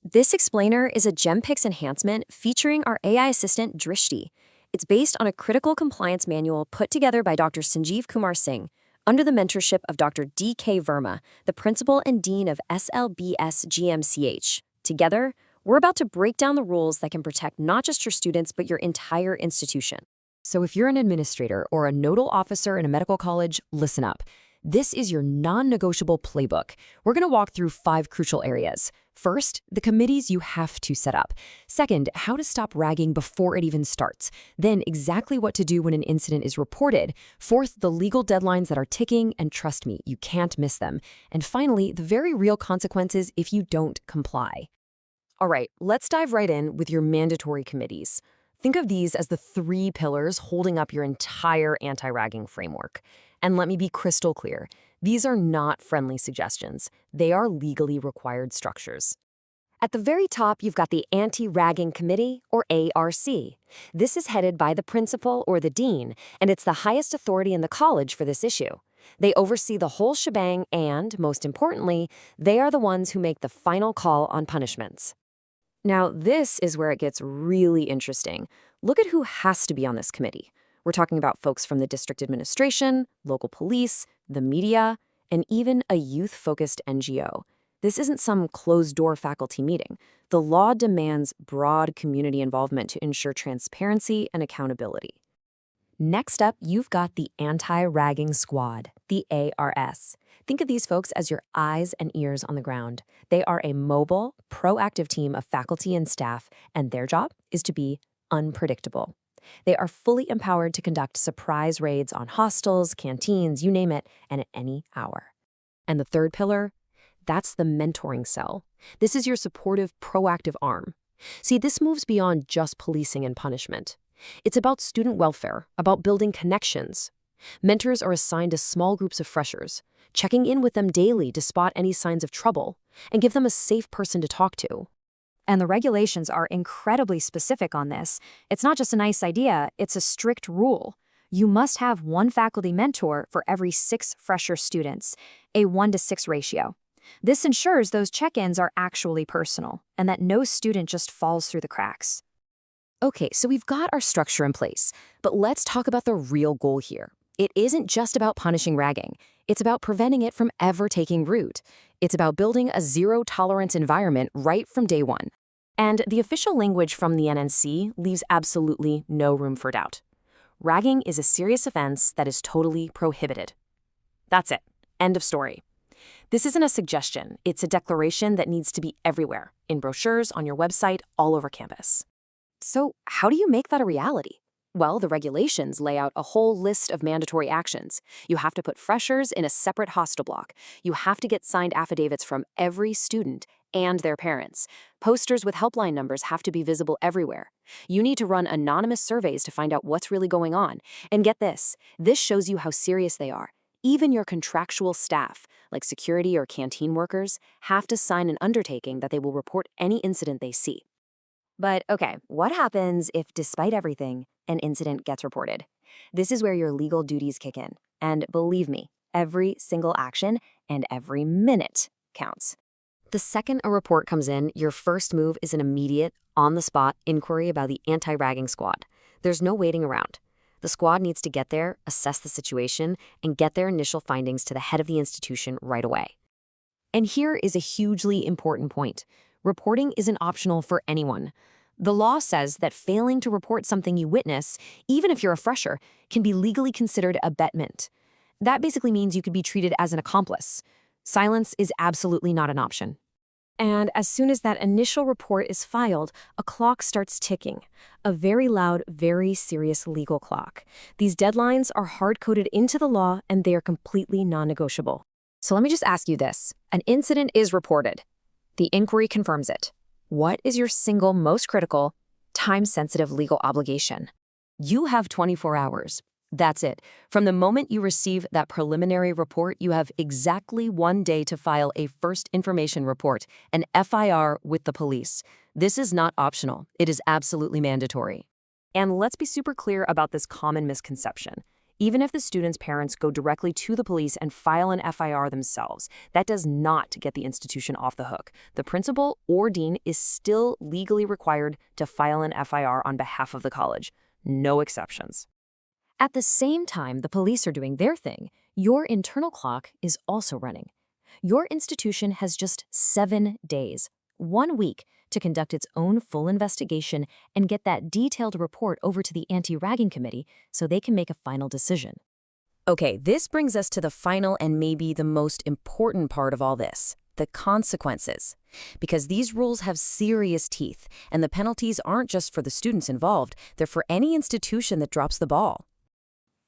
This explainer is a GemPix enhancement featuring our AI assistant Drishti. It's based on a critical compliance manual put together by Dr. Sanjeev Kumar Singh under the mentorship of Dr. D.K. Verma, the principal and dean of SLBS GMCH. Together, we're about to break down the rules that can protect not just your students, but your entire institution. So if you're an administrator or a nodal officer in a medical college, listen up. This is your non-negotiable playbook. We're going to walk through 5 crucial areas. First, the committees you have to set up. Second, how to stop ragging before it even starts. Then, exactly what to do when an incident is reported. Fourth, the legal deadlines that are ticking, and trust me, you can't miss them. And finally, the very real consequences if you don't comply. All right, let's dive right in with your mandatory committees. Think of these as the 3 pillars holding up your entire anti-ragging framework. And let me be crystal clear, these are not friendly suggestions. They are legally required structures. At the very top, you've got the Anti-Ragging Committee, or ARC. This is headed by the principal or the dean, and it's the highest authority in the college for this issue. They oversee the whole shebang and, most importantly, they are the ones who make the final call on punishments. Now, this is where it gets really interesting. Look at who has to be on this committee. We're talking about folks from the district administration, local police, the media, and even a youth-focused NGO. This isn't some closed-door faculty meeting. The law demands broad community involvement to ensure transparency and accountability. Next up, you've got the Anti-Ragging Squad, the ARS. Think of these folks as your eyes and ears on the ground. They are a mobile, proactive team of faculty and staff, and their job is to be unpredictable. They are fully empowered to conduct surprise raids on hostels, canteens, you name it, and at any hour. And the third pillar? That's the mentoring cell. This is your supportive, proactive arm. See, this moves beyond just policing and punishment. It's about student welfare, about building connections. Mentors are assigned to small groups of freshers, checking in with them daily to spot any signs of trouble, and give them a safe person to talk to. And the regulations are incredibly specific on this. It's not just a nice idea, it's a strict rule. You must have 1 faculty mentor for every 6 fresher students, a 1:6 ratio. This ensures those check-ins are actually personal, and that no student just falls through the cracks. Okay, so we've got our structure in place, but let's talk about the real goal here. It isn't just about punishing ragging. It's about preventing it from ever taking root. It's about building a zero-tolerance environment right from day one. And the official language from the NNC leaves absolutely no room for doubt. Ragging is a serious offense that is totally prohibited. That's it. End of story. This isn't a suggestion. It's a declaration that needs to be everywhere, in brochures, on your website, all over campus. So how do you make that a reality? Well, the regulations lay out a whole list of mandatory actions. You have to put freshers in a separate hostel block. You have to get signed affidavits from every student and their parents. Posters with helpline numbers have to be visible everywhere. You need to run anonymous surveys to find out what's really going on. And get this shows you how serious they are. Even your contractual staff, like security or canteen workers, have to sign an undertaking that they will report any incident they see. But okay, what happens if, despite everything, an incident gets reported? This is where your legal duties kick in. And believe me, every single action and every minute counts. The second a report comes in, your first move is an immediate, on-the-spot inquiry about the anti-ragging squad. There's no waiting around. The squad needs to get there, assess the situation, and get their initial findings to the head of the institution right away. And here is a hugely important point. Reporting isn't optional for anyone. The law says that failing to report something you witness, even if you're a fresher, can be legally considered abetment. That basically means you could be treated as an accomplice. Silence is absolutely not an option. And as soon as that initial report is filed, a clock starts ticking. A very loud, very serious legal clock. These deadlines are hard-coded into the law, and they are completely non-negotiable. So let me just ask you this. An incident is reported. The inquiry confirms it. What is your single most critical, time-sensitive legal obligation? You have 24 hours. That's it. From the moment you receive that preliminary report, you have exactly 1 day to file a first information report, an FIR, with the police. This is not optional. It is absolutely mandatory. And let's be super clear about this common misconception. Even if the student's parents go directly to the police and file an FIR themselves, that does not get the institution off the hook. The principal or dean is still legally required to file an FIR on behalf of the college. No exceptions. At the same time the police are doing their thing, your internal clock is also running. Your institution has just 7 days, 1 week, to conduct its own full investigation and get that detailed report over to the anti-ragging committee so they can make a final decision. Okay, this brings us to the final and maybe the most important part of all this, the consequences. Because these rules have serious teeth, and the penalties aren't just for the students involved, they're for any institution that drops the ball.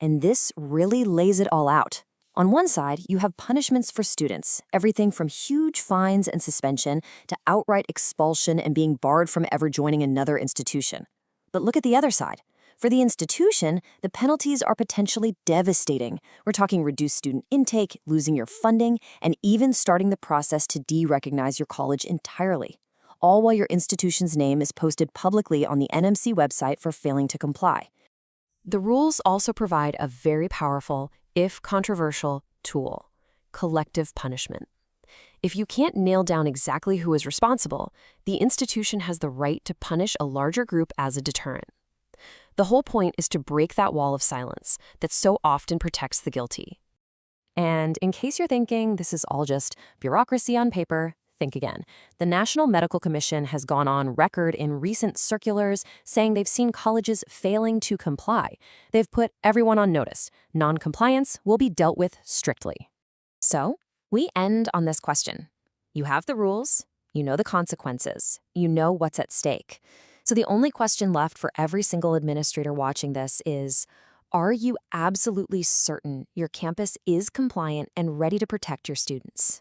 And this really lays it all out. On one side, you have punishments for students, everything from huge fines and suspension to outright expulsion and being barred from ever joining another institution. But look at the other side. For the institution, the penalties are potentially devastating. We're talking reduced student intake, losing your funding, and even starting the process to de-recognize your college entirely. All while your institution's name is posted publicly on the NMC website for failing to comply. The rules also provide a very powerful, if controversial, tool: collective punishment. If you can't nail down exactly who is responsible, the institution has the right to punish a larger group as a deterrent. The whole point is to break that wall of silence that so often protects the guilty. And in case you're thinking this is all just bureaucracy on paper, think again. The National Medical Commission has gone on record in recent circulars saying they've seen colleges failing to comply. They've put everyone on notice. Non-compliance will be dealt with strictly. So, we end on this question. You have the rules, you know the consequences, you know what's at stake. So the only question left for every single administrator watching this is, are you absolutely certain your campus is compliant and ready to protect your students?